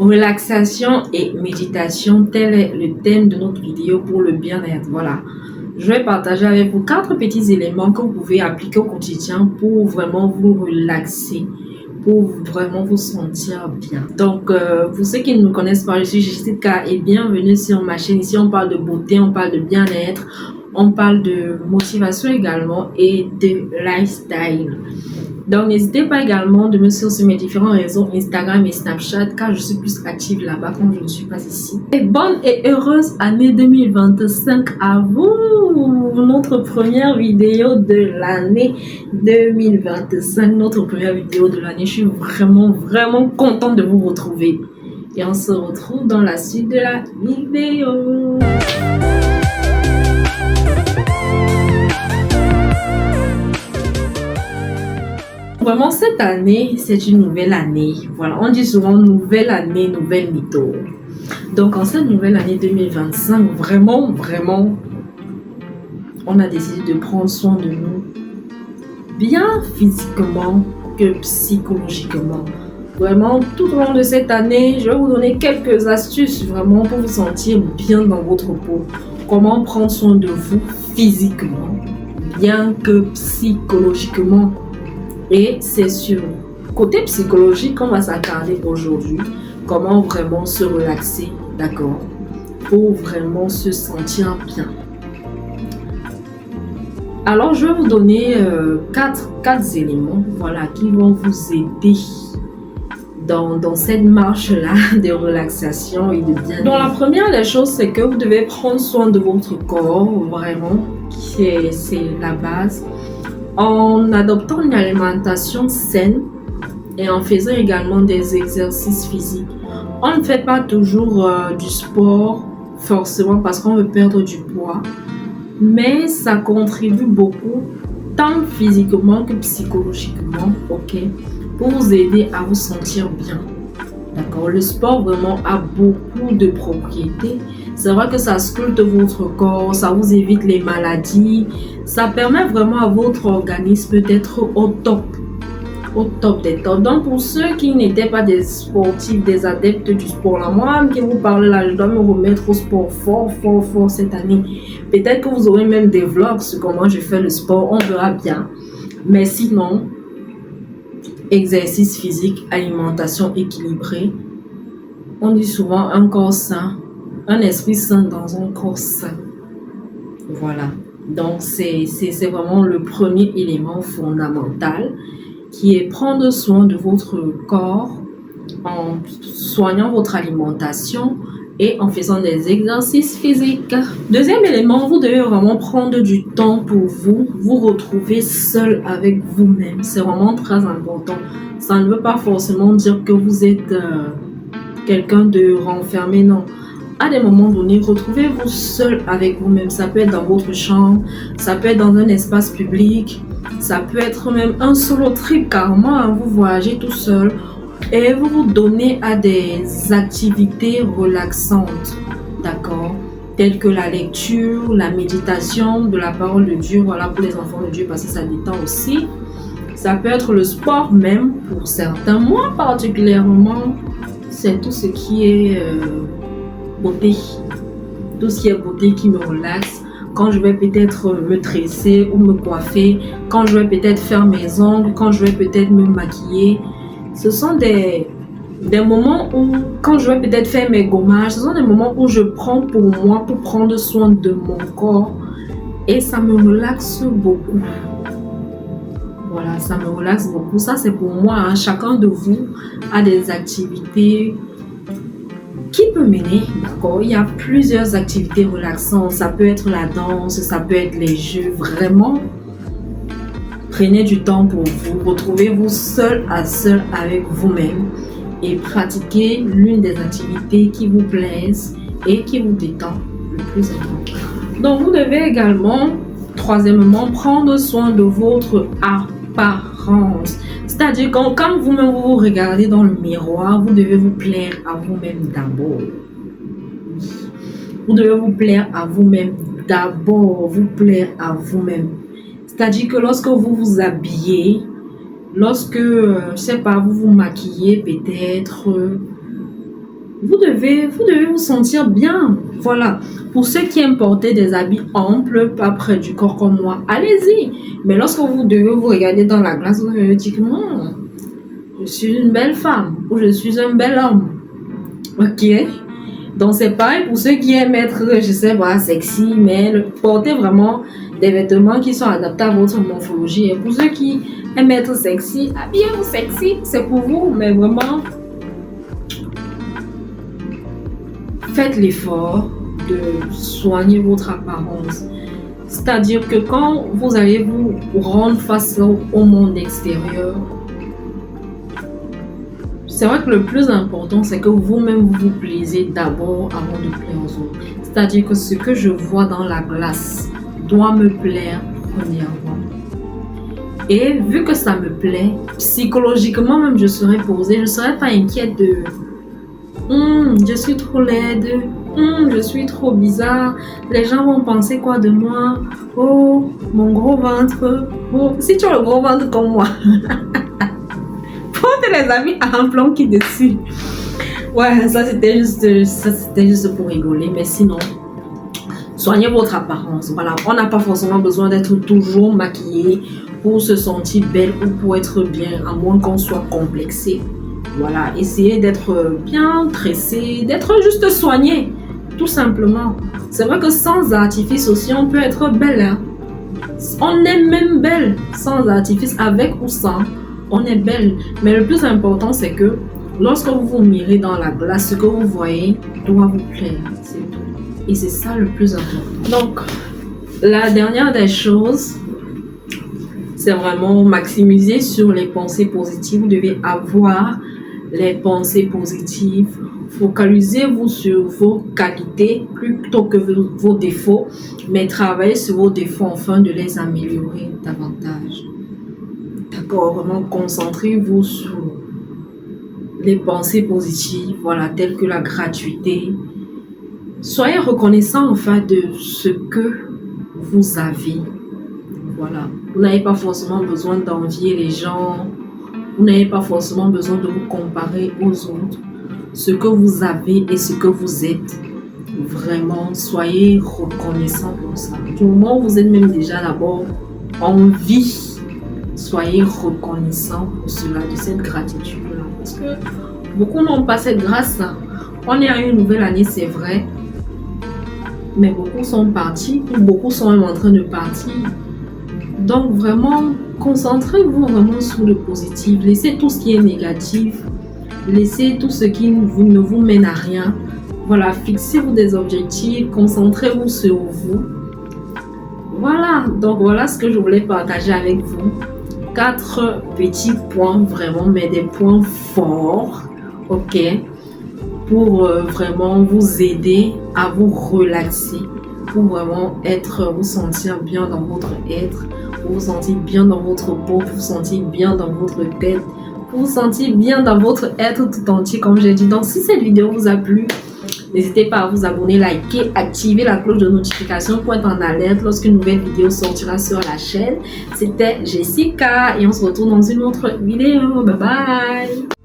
Relaxation et méditation, tel est le thème de notre vidéo pour le bien-être. Voilà. Je vais partager avec vous 4 petits éléments que vous pouvez appliquer au quotidien pour vraiment vous relaxer, pour vraiment vous sentir bien. Donc, pour ceux qui ne me connaissent pas, je suis Jessica et bienvenue sur ma chaîne. Ici, on parle de beauté, on parle de bien-être, on parle de motivation également et de lifestyle. Donc, n'hésitez pas également de me suivre sur mes différents réseaux Instagram et Snapchat car je suis plus active là-bas quand je ne suis pas ici. Et bonne et heureuse année 2025 à vous! Notre première vidéo de l'année 2025. Notre première vidéo de l'année. Je suis vraiment contente de vous retrouver. Et on se retrouve dans la suite de la vidéo. Vraiment, cette année, c'est une nouvelle année. Voilà, on dit souvent nouvelle année, nouvelle méthode. Donc, en cette nouvelle année 2025, vraiment, on a décidé de prendre soin de nous, bien physiquement que psychologiquement. Vraiment, tout au long de cette année, je vais vous donner quelques astuces vraiment pour vous sentir bien dans votre peau. Comment prendre soin de vous physiquement, bien que psychologiquement. Et c'est sur côté psychologique qu'on va s'attarder aujourd'hui. Comment vraiment se relaxer, d'accord, pour vraiment se sentir bien. Alors, je vais vous donner quatre éléments, voilà, qui vont vous aider dans cette marche-là de relaxation et de bien-être. Donc, la première des choses, c'est que vous devez prendre soin de votre corps, vraiment, c'est la base. En adoptant une alimentation saine et en faisant également des exercices physiques. On ne fait pas toujours du sport forcément parce qu'on veut perdre du poids, mais ça contribue beaucoup, tant physiquement que psychologiquement, ok, pour vous aider à vous sentir bien. D'accord, le sport vraiment a beaucoup de propriétés. C'est vrai que ça sculpte votre corps, ça vous évite les maladies, ça permet vraiment à votre organisme d'être au top des tops. Donc pour ceux qui n'étaient pas des sportifs, des adeptes du sport, là, moi qui vous parle là, je dois me remettre au sport fort cette année. Peut-être que vous aurez même des vlogs sur comment je fais le sport, on verra bien. Mais sinon, exercice physique, alimentation équilibrée. On dit souvent un corps sain, un esprit sain dans un corps sain. Voilà. Donc, c'est vraiment le premier élément fondamental qui est prendre soin de votre corps en soignant votre alimentation et en faisant des exercices physiques. Deuxième élément, vous devez vraiment prendre du temps pour vous retrouver seul avec vous-même. C'est vraiment très important. Ça ne veut pas forcément dire que vous êtes quelqu'un de renfermé, non. À des moments donnés, retrouvez-vous seul avec vous-même. Ça peut être dans votre chambre, ça peut être dans un espace public, ça peut être même un solo trip carrément, vous voyagez tout seul et vous vous donnez à des activités relaxantes, d'accord, telles que la lecture, la méditation de la parole de Dieu, voilà, pour les enfants de Dieu parce que ça détend aussi. Ça peut être le sport même pour certains. Moi particulièrement, c'est tout ce qui est beauté. Tout ce qui est beauté qui me relaxe. Quand je vais peut-être me tresser ou me coiffer, quand je vais peut-être faire mes ongles, quand je vais peut-être me maquiller. Ce sont des moments où, quand je vais peut-être faire mes gommages, ce sont des moments où je prends pour moi, pour prendre soin de mon corps. Et ça me relaxe beaucoup. Voilà, ça me relaxe beaucoup. Ça, c'est pour moi. Hein. Chacun de vous a des activités qui peut mener, d'accord. Il y a plusieurs activités relaxantes. Ça peut être la danse, ça peut être les jeux. Vraiment, prenez du temps pour vous. Retrouvez-vous seul à seul avec vous-même et pratiquez l'une des activités qui vous plaisent et qui vous détend le plus important. Donc, vous devez également, troisièmement, prendre soin de votre apparence. C'est-à-dire quand vous-même vous regardez dans le miroir, vous devez vous plaire à vous-même d'abord. Vous devez vous plaire à vous-même d'abord, vous plaire à vous-même. C'est-à-dire que lorsque vous vous habillez, lorsque, je sais pas, vous vous maquillez peut-être, vous devez vous sentir bien. Voilà. Pour ceux qui aiment porter des habits amples, pas près du corps comme moi, allez-y. Mais lorsque vous devez vous regarder dans la glace, vous devez dire que non, je suis une belle femme ou je suis un bel homme. Ok? Donc c'est pareil pour ceux qui aiment être, je sais pas, sexy, mais porter vraiment des vêtements qui sont adaptés à votre morphologie. Et pour ceux qui aiment être sexy, habillez-vous sexy, c'est pour vous, mais vraiment, faites l'effort de soigner votre apparence. C'est-à-dire que quand vous allez vous rendre face au monde extérieur, c'est vrai que le plus important, c'est que vous-même vous plaisez d'abord avant de plaire aux autres. C'est-à-dire que ce que je vois dans la glace doit me plaire premièrement. Et vu que ça me plaît, psychologiquement même je serai posée, je ne serai pas inquiète de je suis trop laide, je suis trop bizarre, les gens vont penser quoi de moi? Oh, mon gros ventre. Oh, si tu as le gros ventre comme moi, porte les amis à un plan qui dessus. Ouais, ça c'était juste pour rigoler, mais sinon, soignez votre apparence. Voilà, on n'a pas forcément besoin d'être toujours maquillé pour se sentir belle ou pour être bien, à moins qu'on soit complexé. Voilà, essayez d'être bien tressé, d'être juste soigné, tout simplement. C'est vrai que sans artifice aussi, on peut être belle. Hein? On est même belle sans artifice, avec ou sans, on est belle. Mais le plus important, c'est que lorsque vous vous mirez dans la glace, ce que vous voyez doit vous plaire. C'est tout. Et c'est ça le plus important. Donc, la dernière des choses, c'est vraiment maximiser sur les pensées positives. Vous devez avoir les pensées positives. Focalisez-vous sur vos qualités plutôt que vos défauts, mais travaillez sur vos défauts afin de les améliorer davantage. D'accord, vraiment concentrez-vous sur les pensées positives, voilà, telles que la gratuité. Soyez reconnaissant en fait de ce que vous avez. Voilà, vous n'avez pas forcément besoin d'envier les gens. Vous n'avez pas forcément besoin de vous comparer aux autres. Ce que vous avez et ce que vous êtes, vraiment, soyez reconnaissant pour ça. Du moment où vous êtes même déjà d'abord en vie, soyez reconnaissant pour cela, de cette gratitude-là. Parce que beaucoup n'ont pas cette grâce. On est à une nouvelle année, c'est vrai. Mais beaucoup sont partis, ou beaucoup sont même en train de partir. Donc vraiment, concentrez-vous vraiment sur le positif. Laissez tout ce qui est négatif. Laissez tout ce qui ne vous mène à rien. Voilà, fixez-vous des objectifs. Concentrez-vous sur vous. Voilà, donc voilà ce que je voulais partager avec vous. 4 petits points vraiment, mais des points forts. Ok, pour vraiment vous aider à vous relaxer. Pour vraiment vous sentir bien dans votre être. Pour vous sentir bien dans votre peau, pour vous sentir bien dans votre tête, pour vous sentir bien dans votre être tout entier, comme j'ai dit. Donc, si cette vidéo vous a plu, n'hésitez pas à vous abonner, liker, activer la cloche de notification pour être en alerte lorsqu'une nouvelle vidéo sortira sur la chaîne. C'était Jessica et on se retrouve dans une autre vidéo. Bye bye!